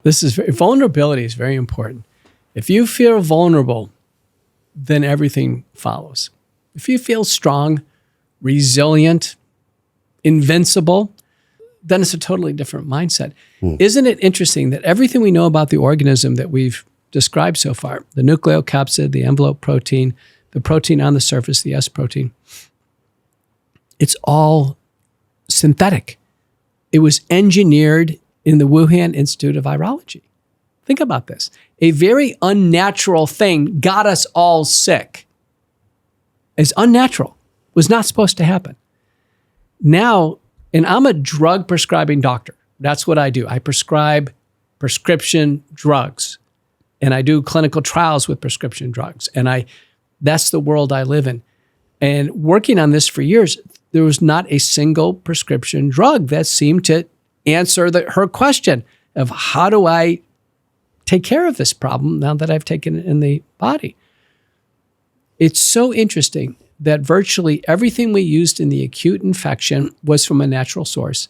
Vulnerability is very important. If you feel vulnerable, then everything follows. If you feel strong, resilient, invincible, then it's a totally different mindset. Isn't it interesting that everything we know about the organism that we've described so far, the nucleocapsid, the envelope protein, the protein on the surface, the S protein, it's all synthetic. It was engineered in the Wuhan Institute of Virology. Think about this. A very unnatural thing got us all sick. It's unnatural. It was not supposed to happen. Now, and I'm a drug prescribing doctor. That's what I do. I prescribe prescription drugs, and I do clinical trials with prescription drugs. And that's the world I live in. And working on this for years, there was not a single prescription drug that seemed to answer her question of how do I take care of this problem now that I've taken it in the body. It's so interesting that virtually everything we used in the acute infection was from a natural source,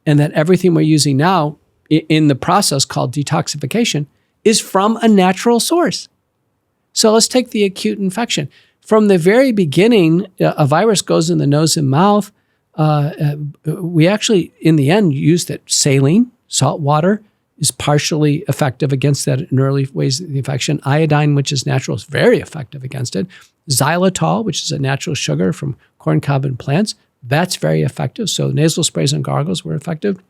and that everything we're using now in the process called detoxification is from a natural source. So let's take the acute infection. From the very beginning, a virus goes in the nose and mouth. We actually, in the end, used it. Saline, salt water, is partially effective against that in early ways of the infection. Iodine, which is natural, is very effective against it. Xylitol, which is a natural sugar from corn cob and plants, that's very effective. So nasal sprays and gargles were effective.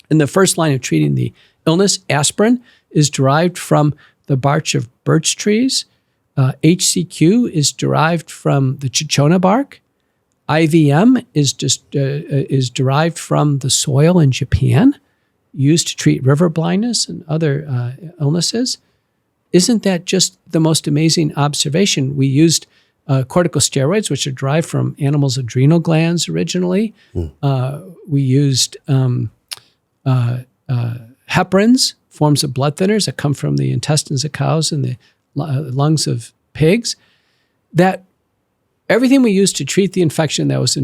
And the first line of treating the illness, aspirin, is derived from the bark of birch trees. HCQ is derived from the Cinchona bark. IVM is derived from the soil in Japan, used to treat river blindness and other illnesses. Isn't that just the most amazing observation? We used corticosteroids, which are derived from animals' adrenal glands originally. We used heparins, forms of blood thinners that come from the intestines of cows and the lungs of pigs. That everything we used to treat the infection that was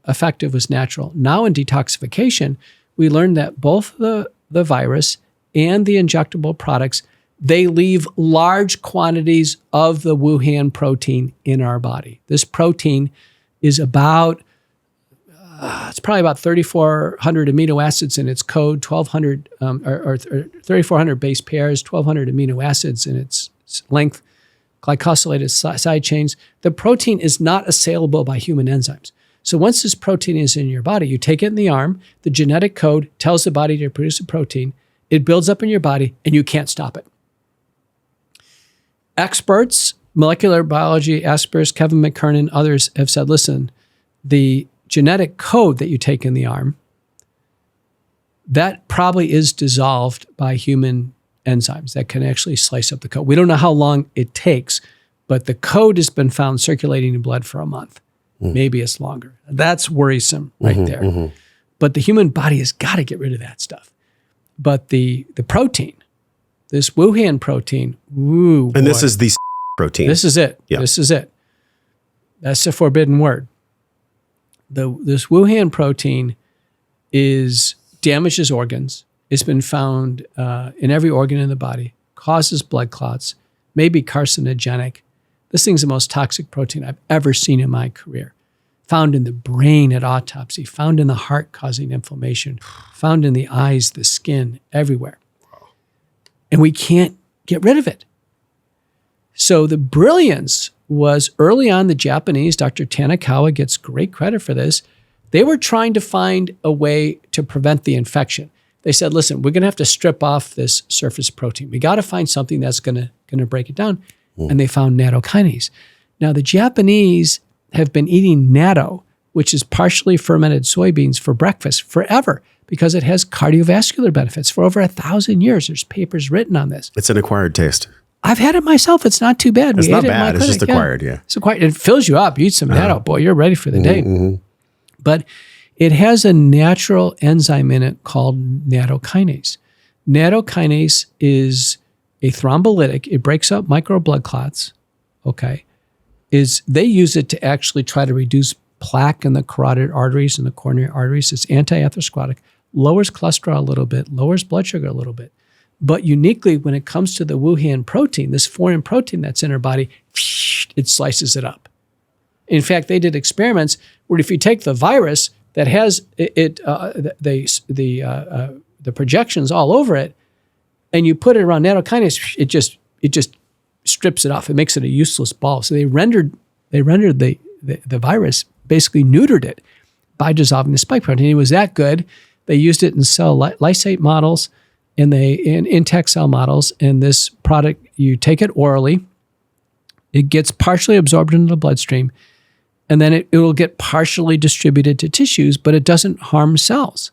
effective was natural. Now in detoxification, we learned that both the virus and the injectable products, they leave large quantities of the Wuhan protein in our body. This protein is it's probably about 3,400 amino acids in its code, 1,200 or 3,400 base pairs, 1,200 amino acids in its length, glycosylated side chains. The protein is not assailable by human enzymes. So once this protein is in your body, you take it in the arm, the genetic code tells the body to produce a protein, it builds up in your body, and you can't stop it. Experts, molecular biology experts, Kevin McKernan, others have said, listen, the genetic code that you take in the arm, that probably is dissolved by human enzymes that can actually slice up the code. We don't know how long it takes, but the code has been found circulating in blood for a month. Maybe it's longer. That's worrisome right there. But the human body has got to get rid of that stuff. But the protein, this Wuhan protein, and this is the protein. This is it. Yeah. This is it. That's a forbidden word. This Wuhan protein damages organs. It's been found in every organ in the body, causes blood clots, may be carcinogenic. This thing's the most toxic protein I've ever seen in my career. Found in the brain at autopsy, found in the heart causing inflammation, found in the eyes, the skin, everywhere. And we can't get rid of it. So the brilliance was early on, the Japanese, Dr. Tanakawa gets great credit for this. They were trying to find a way to prevent the infection. They said, listen, we're going to have to strip off this surface protein. We got to find something that's going to break it down. And they found nattokinase. Now, the Japanese have been eating natto, which is partially fermented soybeans, for breakfast forever because it has cardiovascular benefits for over 1,000 years. There's papers written on this. It's an acquired taste. I've had it myself. It's not too bad. It's not bad. It's just acquired, yeah. It's acquired. It fills you up. You eat some natto, boy, you're ready for the day. But it has a natural enzyme in it called nattokinase. Nattokinase is a thrombolytic. It breaks up micro blood clots, okay? They use it to actually try to reduce plaque in the carotid arteries and the coronary arteries. It's anti-atherosclerotic. lowers cholesterol a little bit, lowers blood sugar a little bit. But uniquely, when it comes to the Wuhan protein, this foreign protein that's in our body, it slices it up. In fact, they did experiments where if you take the virus that has the projections all over it, and you put it around nattokinase, it just strips it off. It makes it a useless ball. So they rendered the virus, basically neutered it by dissolving the spike protein. It was that good. They used it in cell lysate models and in intact cell models. And this product, you take it orally, it gets partially absorbed into the bloodstream, and then it will get partially distributed to tissues, but it doesn't harm cells.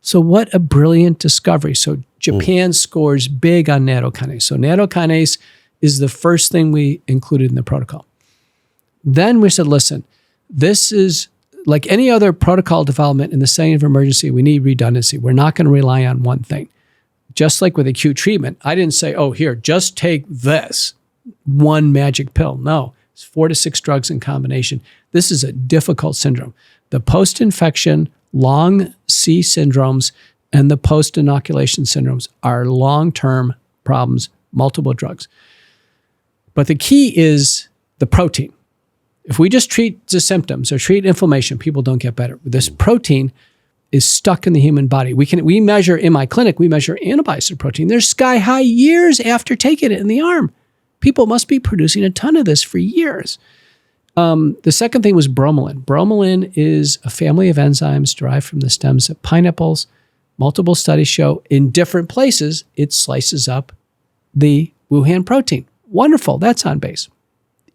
So what a brilliant discovery. So Japan scores big on nattokinase. So nattokinase is the first thing we included in the protocol. Then we said, listen, this is like any other protocol development in the setting of emergency, we need redundancy. We're not going to rely on one thing. Just like with acute treatment, I didn't say, oh, here, just take this one magic pill. No, it's 4 to 6 drugs in combination. This is a difficult syndrome. The post-infection long C syndromes and the post-inoculation syndromes are long-term problems, multiple drugs. But the key is the protein. If we just treat the symptoms or treat inflammation, people don't get better. This protein is stuck in the human body. We measure in my clinic, we measure antibodies to protein. They're sky high years after taking it in the arm. People must be producing a ton of this for years. The second thing was bromelain. Bromelain is a family of enzymes derived from the stems of pineapples. Multiple studies show in different places, it slices up the Wuhan protein. Wonderful, that's on base.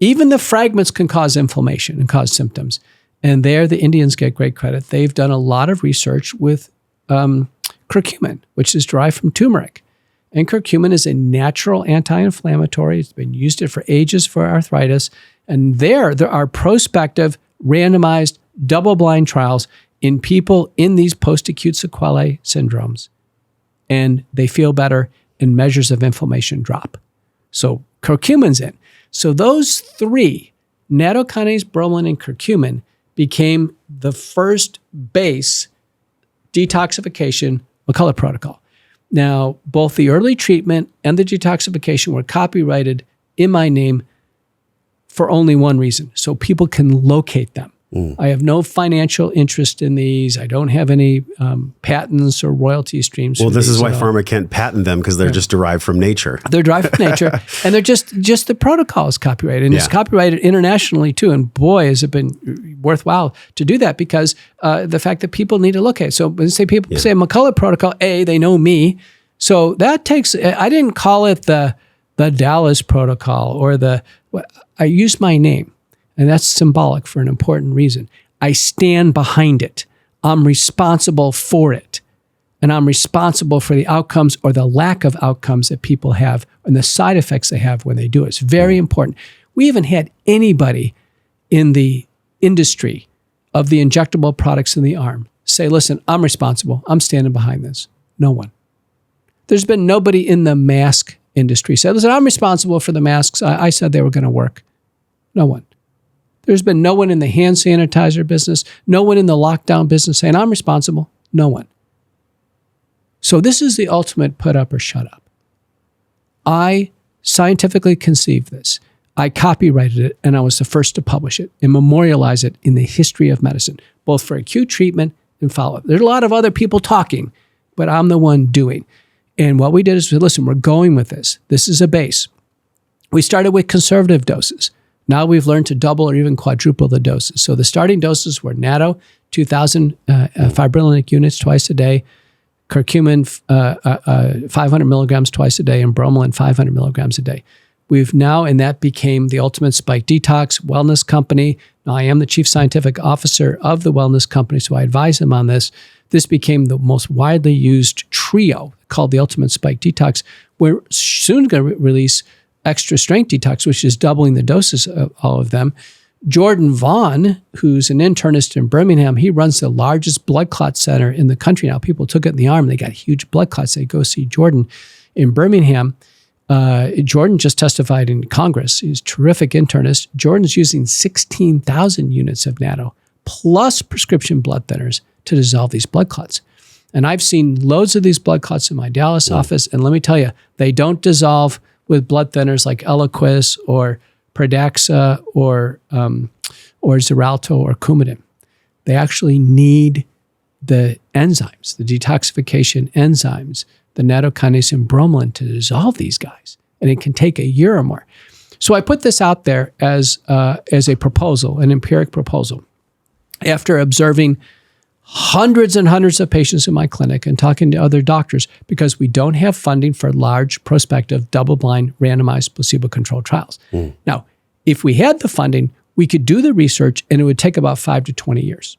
Even the fragments can cause inflammation and cause symptoms. And there, the Indians get great credit. They've done a lot of research with curcumin, which is derived from turmeric. And curcumin is a natural anti-inflammatory. It's been used for ages for arthritis. And there are prospective, randomized, double-blind trials in people in these post-acute sequelae syndromes. And they feel better and measures of inflammation drop. So curcumin's in. So those three, nattokinase, bromelain, and curcumin, became the first base detoxification McCullough protocol. Now, both the early treatment and the detoxification were copyrighted in my name for only one reason, so people can locate them. I have no financial interest in these. I don't have any patents or royalty streams. Well, this is why pharma can't patent them, because they're just derived from nature. They're derived from nature, and they're just the protocol is copyrighted, and it's copyrighted internationally too. And boy, has it been worthwhile to do that, because the fact that people need to look at it. So when people say McCullough protocol, they know me. So that takes. I didn't call it the Dallas protocol or I used my name. And that's symbolic for an important reason. I stand behind it. I'm responsible for it. And I'm responsible for the outcomes or the lack of outcomes that people have and the side effects they have when they do it. It's very important. We haven't had anybody in the industry of the injectable products in the arm say, listen, I'm responsible. I'm standing behind this. No one. There's been nobody in the mask industry say, listen, I'm responsible for the masks. I said they were going to work. No one. There's been no one in the hand sanitizer business, no one in the lockdown business saying, I'm responsible. No one. So this is the ultimate put up or shut up. I scientifically conceived this. I copyrighted it, and I was the first to publish it and memorialize it in the history of medicine, both for acute treatment and follow-up. There's a lot of other people talking, but I'm the one doing. And what we did is, listen, we're going with this. This is a base. We started with conservative doses. Now we've learned to double or even quadruple the doses. So the starting doses were natto, 2,000 fibrinolytic units twice a day, curcumin 500 milligrams twice a day, and bromelain 500 milligrams a day. We've now, and that became the Ultimate Spike Detox Wellness Company. Now I am the chief scientific officer of the wellness company, so I advise them on this. This became the most widely used trio called the Ultimate Spike Detox. We're soon going to release Extra Strength Detox, which is doubling the doses of all of them. Jordan Vaughn, who's an internist in Birmingham, he runs the largest blood clot center in the country now. People took it in the arm. They got huge blood clots. They go see Jordan in Birmingham. Jordan just testified in Congress. He's a terrific internist. Jordan's using 16,000 units of natto plus prescription blood thinners to dissolve these blood clots. And I've seen loads of these blood clots in my Dallas office. And let me tell you, they don't dissolve with blood thinners like Eliquis or Pradaxa or Xarelto or Coumadin. They actually need the enzymes, the detoxification enzymes, the nattokinase and bromelain to dissolve these guys. And it can take a year or more. So I put this out there as a proposal, an empiric proposal. After observing hundreds and hundreds of patients in my clinic and talking to other doctors, because we don't have funding for large prospective double-blind randomized placebo-controlled trials. Now, if we had the funding, we could do the research and it would take about 5 to 20 years.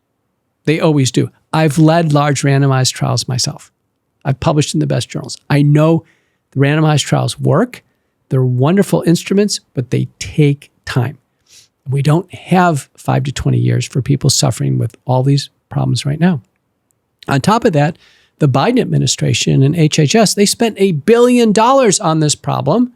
They always do. I've led large randomized trials myself. I've published in the best journals. I know the randomized trials work. They're wonderful instruments, but they take time. We don't have 5 to 20 years for people suffering with all these problems right now. On top of that, the Biden administration and HHS, they spent $1 billion on this problem,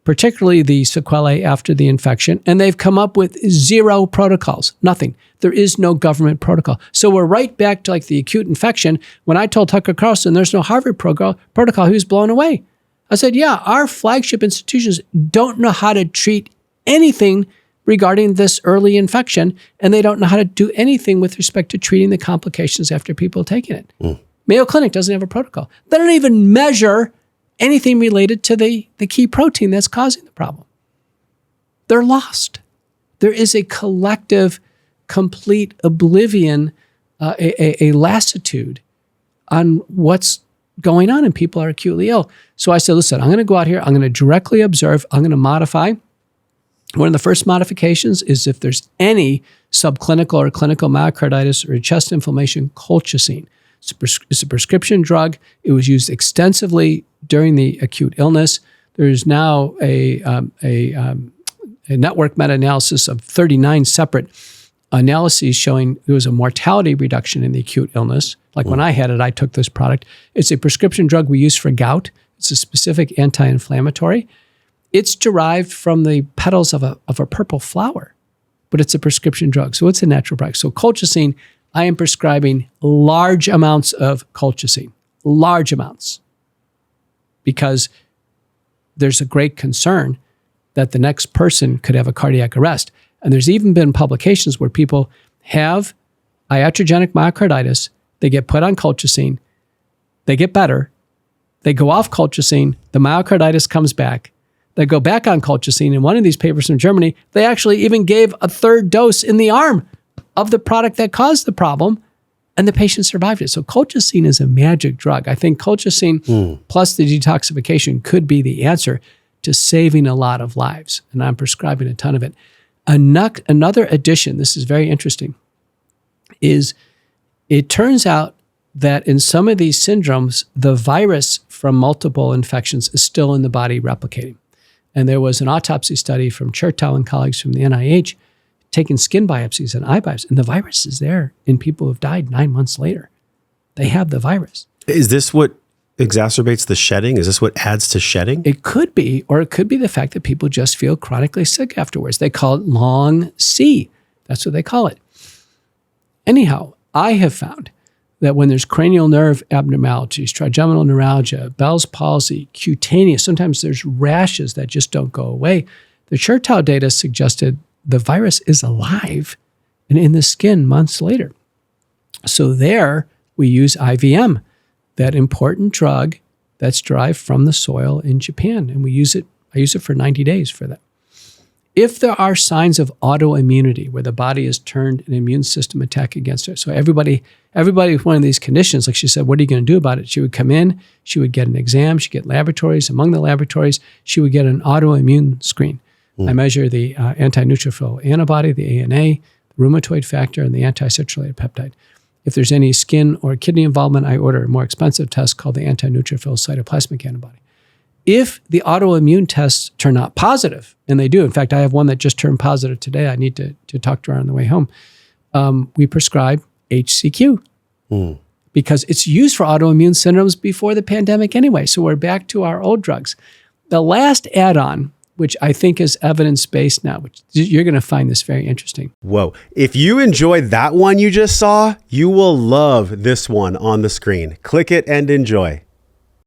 particularly the sequelae after the infection, and they've come up with 0 protocols, nothing. There is no government protocol. So we're right back to like the acute infection. When I told Tucker Carlson there's no Harvard protocol, he was blown away. I said, yeah, our flagship institutions don't know how to treat anything regarding this early infection, and they don't know how to do anything with respect to treating the complications after people taking it. Mayo Clinic doesn't have a protocol. They don't even measure anything related to the key protein that's causing the problem. They're lost. There is a collective, complete oblivion, a lassitude on what's going on, and people are acutely ill. So I said, listen, I'm going to go out here. I'm going to directly observe. I'm going to modify. One of the first modifications is if there's any subclinical or clinical myocarditis or chest inflammation, colchicine. It's a prescription drug. It was used extensively during the acute illness. There's now a network meta-analysis of 39 separate analyses showing there was a mortality reduction in the acute illness. Like when I had it, I took this product. It's a prescription drug we use for gout. It's a specific anti-inflammatory. It's derived from the petals of a purple flower, but it's a prescription drug. So it's a natural product. So colchicine, I am prescribing large amounts of colchicine, large amounts, because there's a great concern that the next person could have a cardiac arrest. And there's even been publications where people have iatrogenic myocarditis, they get put on colchicine, they get better, they go off colchicine, the myocarditis comes back, they go back on colchicine. In one of these papers from Germany, they actually even gave a 3rd dose in the arm of the product that caused the problem, and the patient survived it. So colchicine is a magic drug. I think colchicine plus the detoxification could be the answer to saving a lot of lives, and I'm prescribing a ton of it. Another addition, this is very interesting, is it turns out that in some of these syndromes, the virus from multiple infections is still in the body replicating. And there was an autopsy study from Chertow and colleagues from the NIH taking skin biopsies and eye biopsies, and the virus is there in people who've died 9 months later. They have the virus. Is this what exacerbates the shedding? Is this what adds to shedding? It could be, or it could be the fact that people just feel chronically sick afterwards. They call it long C. That's what they call it. Anyhow, I have found that when there's cranial nerve abnormalities, trigeminal neuralgia, Bell's palsy, cutaneous, sometimes there's rashes that just don't go away. The Chertow data suggested the virus is alive and in the skin months later. So there we use IVM, that important drug that's derived from the soil in Japan. And we use it, I use it for 90 days for that. If there are signs of autoimmunity where the body has turned an immune system attack against it, so everybody with one of these conditions, like she said, what are you going to do about it? She would come in, she would get an exam, she'd get laboratories. Among the laboratories, she would get an autoimmune screen. I measure the anti-neutrophil antibody, the ANA, the rheumatoid factor, and the anti-citrulated peptide. If there's any skin or kidney involvement, I order a more expensive test called the anti-neutrophil cytoplasmic antibody. If the autoimmune tests turn out positive, and they do, in fact, I have one that just turned positive today. I need to talk to her on the way home. We prescribe HCQ because it's used for autoimmune syndromes before the pandemic anyway. So we're back to our old drugs. The last add-on which I think is evidence-based now, which you're going to find this very interesting. Whoa. If you enjoyed that one you just saw, you will love this one on the screen. Click it and enjoy.